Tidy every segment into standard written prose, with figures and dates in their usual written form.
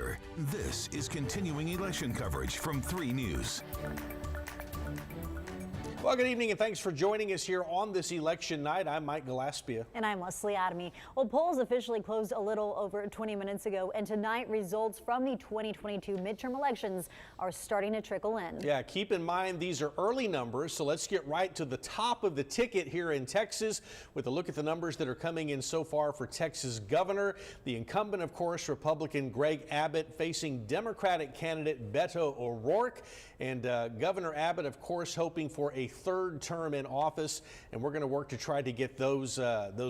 weather. This is continuing election coverage from 3 News. Well, good evening and thanks for joining us here on this election night. I'm Mike Gillespie. And I'm Leslie Adamy. Well, polls officially closed a little over 20 minutes ago, and tonight results from the 2022 midterm elections are starting to trickle in. Yeah, keep in mind these are early numbers, so let's get right to the top of the ticket here in Texas with a look at the numbers that are coming in so far for Texas governor. The incumbent, of course, Republican Greg Abbott facing Democratic candidate Beto O'Rourke. And Governor Abbott, of course, hoping for a third term in office, and we're going to work to try to get those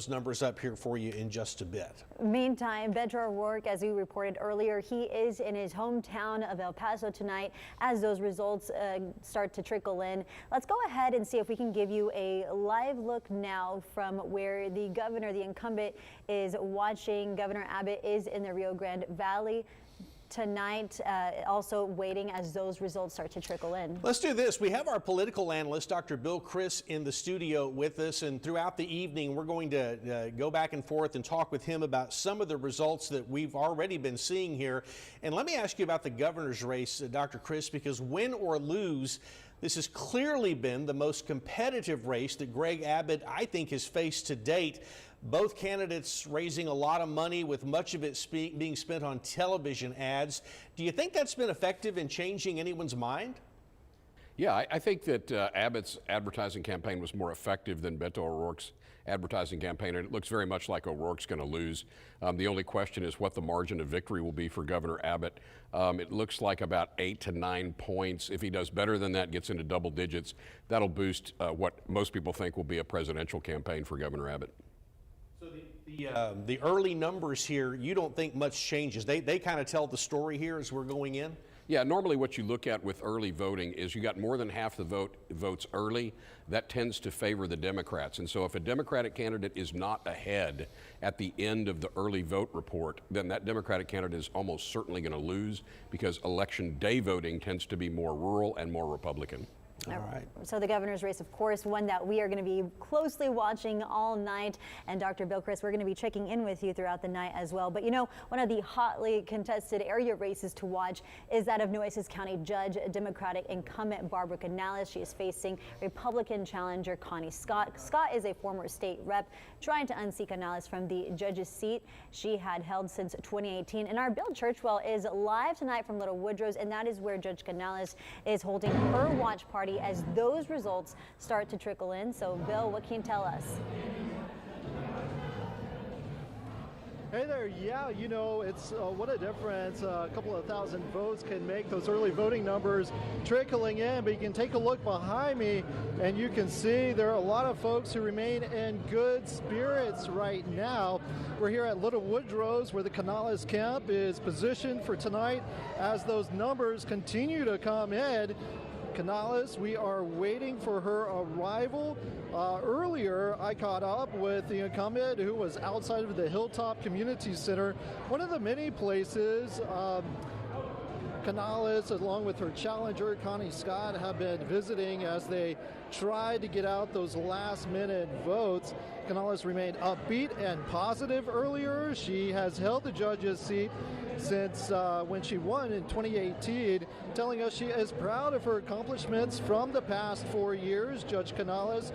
numbers up here for you in just a bit. Meantime, Beto O'Rourke, as we reported earlier, he is in his hometown of El Paso tonight as those results start to trickle in. Let's go ahead and see if we can give you a live look now from where the governor, the incumbent, is watching. Governor Abbott is in the Rio Grande Valley tonight, also waiting as those results start to trickle in. Let's do this. We have our political analyst, Dr. Bill Criss, in the studio with us, and throughout the evening we're going to go back and forth and talk with him about some of the results that we've already been seeing here. And let me ask you about the governor's race, Dr. Criss, because win or lose, this has clearly been the most competitive race that Greg Abbott, I think, has faced to date. Both candidates raising a lot of money, with much of it being spent on television ads. Do you think that's been effective in changing anyone's mind? Yeah, I think that Abbott's advertising campaign was more effective than Beto O'Rourke's advertising campaign, and it looks very much like O'Rourke's going to lose. The only question is what the margin of victory will be for Governor Abbott. It looks like about 8 to 9 points. If he does better than that, gets into double digits, that'll boost what most people think will be a presidential campaign for Governor Abbott. So the early numbers here, you don't think much changes. They kind of tell the story here as we're going in? Yeah, normally what you look at with early voting is you got more than half the votes early. That tends to favor the Democrats. And so if a Democratic candidate is not ahead at the end of the early vote report, then that Democratic candidate is almost certainly going to lose, because election day voting tends to be more rural and more Republican. All right. So the governor's race, of course, one that we are going to be closely watching all night. And Dr. Bill Criss, we're going to be checking in with you throughout the night as well. But you know, one of the hotly contested area races to watch is that of Nueces County Judge, Democratic incumbent Barbara Canales. She is facing Republican challenger Connie Scott. Scott is a former state rep trying to unseat Canales from the judge's seat she had held since 2018. And our Bill Churchwell is live tonight from Little Woodrose, and that is where Judge Canales is holding her watch party as those results start to trickle in. So, Bill, what can you tell us? Hey there, yeah, you know, it's what a difference a couple of thousand votes can make. Those early voting numbers trickling in, but you can take a look behind me and you can see there are a lot of folks who remain in good spirits right now. We're here at Little Woodrose, where the Canales camp is positioned for tonight as those numbers continue to come in. Canales, we are waiting for her arrival. Earlier, I caught up with the incumbent who was outside of the Hilltop Community Center, one of the many places Canales, along with her challenger, Connie Scott, have been visiting as they tried to get out those last-minute votes. Canales remained upbeat and positive earlier. She has held the judge's seat since when she won in 2018, telling us she is proud of her accomplishments from the past 4 years. Judge Canales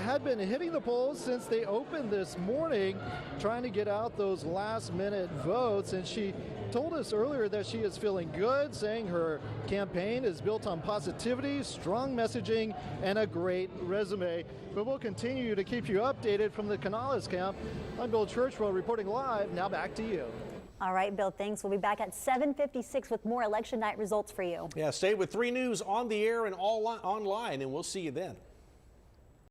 had been hitting the polls since they opened this morning, trying to get out those last-minute votes, and she told us earlier that she is feeling good, saying her campaign is built on positivity, strong messaging, and a great resume. But we'll continue to keep you updated from the Canales camp. I'm Bill Churchwell reporting live. Now back to you. All right, Bill, thanks. We'll be back at 7:56 with more election night results for you. Yeah, stay with 3 News on the air and all online, and we'll see you then.